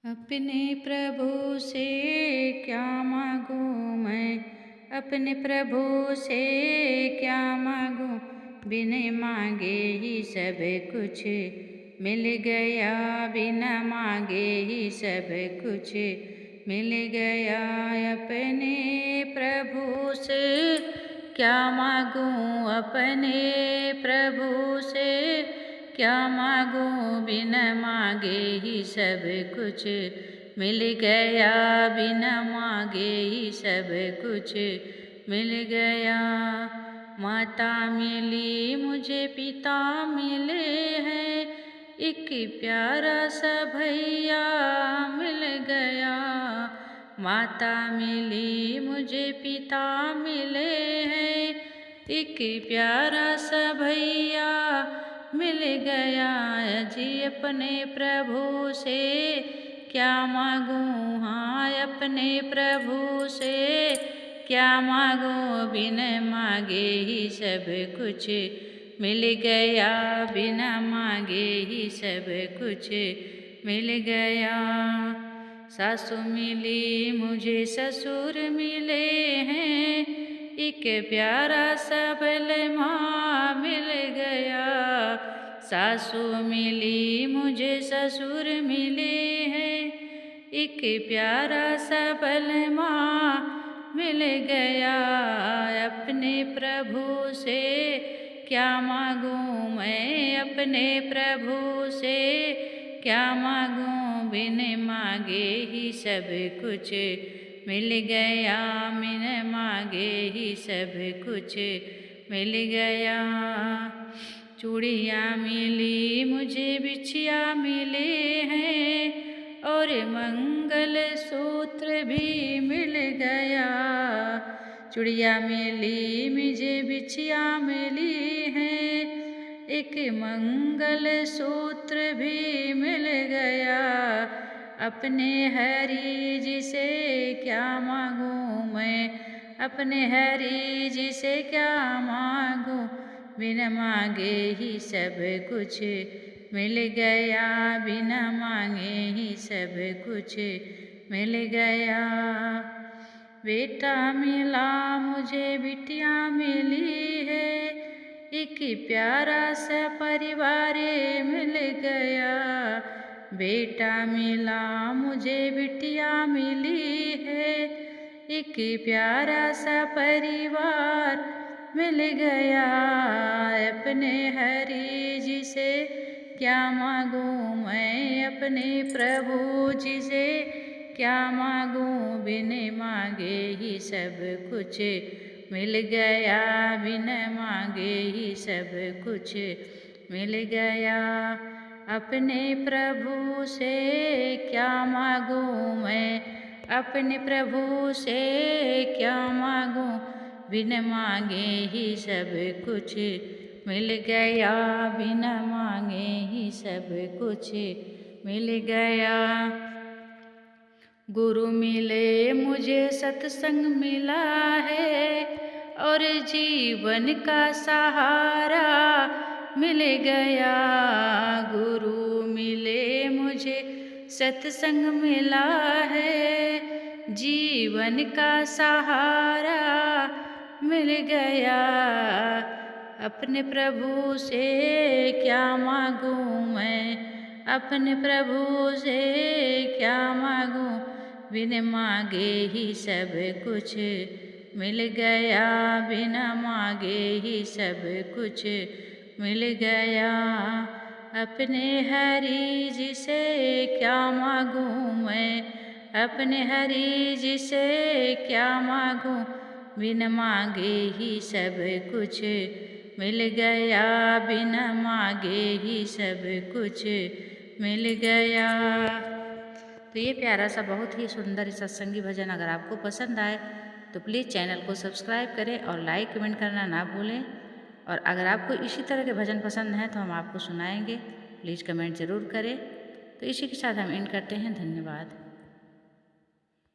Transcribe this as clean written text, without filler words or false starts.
अपने प्रभु से क्या मांगूं मैं, अपने प्रभु से क्या मांगूं, बिन मांगे ही सब कुछ मिल गया, बिना मांगे ही सब कुछ मिल गया। अपने प्रभु से क्या मांगूं, अपने प्रभु से क्या मांगूं, बिना मांगे ही सब कुछ मिल गया, बिना मांगे ही सब कुछ मिल गया। माता मिली मुझे, पिता मिले हैं, एक प्यारा सा भैया मिल गया। माता मिली मुझे, पिता मिले हैं, एक प्यारा सा भैया मिल गया। जी अपने प्रभु से क्या मांगूं, हाँ अपने प्रभु से क्या मांगूं, बिन मांगे ही सब कुछ मिल गया, बिना मांगे ही सब कुछ मिल गया। सासू मिली मुझे, ससुर मिले हैं, एक प्यारा सा बलमा मिल गया। सासू मिली मुझे, ससुर मिले हैं, एक प्यारा सा बलमा मिल गया। अपने प्रभु से क्या मांगूं मैं, अपने प्रभु से क्या मांगूं, बिन मांगे ही सब कुछ मिल गया, बिन मांगे ही सब कुछ मिल गया। चूड़ियाँ मिली मुझे, बिछिया मिले हैं, और मंगल सूत्र भी मिल गया। चूड़ियाँ मिली मुझे, बिछिया मिली हैं, एक मंगल सूत्र भी मिल गया। अपने हरि जी से क्या मांगूं मैं, अपने हरि जी से क्या मांगूं, बिना मांगे ही सब कुछ मिल गया, बिना मांगे ही सब कुछ मिल गया। बेटा मिला मुझे, बिटिया मिली है, एक प्यारा सा परिवार मिल गया। बेटा मिला मुझे, बिटिया मिली है, एक प्यारा सा परिवार मिल गया। अपने हरि जी से क्या मांगूं मैं, अपने प्रभु जी से क्या मांगूं, बिन मांगे ही सब कुछ मिल गया, बिन मांगे ही सब कुछ मिल गया। अपने प्रभु से क्या मांगूं मैं, अपने प्रभु से क्या मांगूं, बिन मांगे ही सब कुछ मिल गया, बिना मांगे ही सब कुछ मिल गया। गुरु मिले मुझे, सत्संग मिला है, और जीवन का सहारा मिल गया। गुरु मिले मुझे, सत्संग मिला है, जीवन का सहारा मिल गया। अपने प्रभु से क्या मांगूं मैं, अपने प्रभु से क्या मांगूं, बिन मांगे ही सब कुछ मिल गया, बिना मांगे ही सब कुछ मिल गया। अपने हरि जी से क्या मांगूं मैं, अपने हरि जी से क्या मांगूं, बिन मांगे ही सब कुछ मिल गया, बिना मांगे ही सब कुछ मिल गया। तो ये प्यारा सा बहुत ही सुंदर सत्संगी भजन अगर आपको पसंद आए तो प्लीज़ चैनल को सब्सक्राइब करें और लाइक कमेंट करना ना भूलें। और अगर आपको इसी तरह के भजन पसंद हैं तो हम आपको सुनाएंगे, प्लीज़ कमेंट ज़रूर करें। तो इसी के साथ हम एंड करते हैं। धन्यवाद।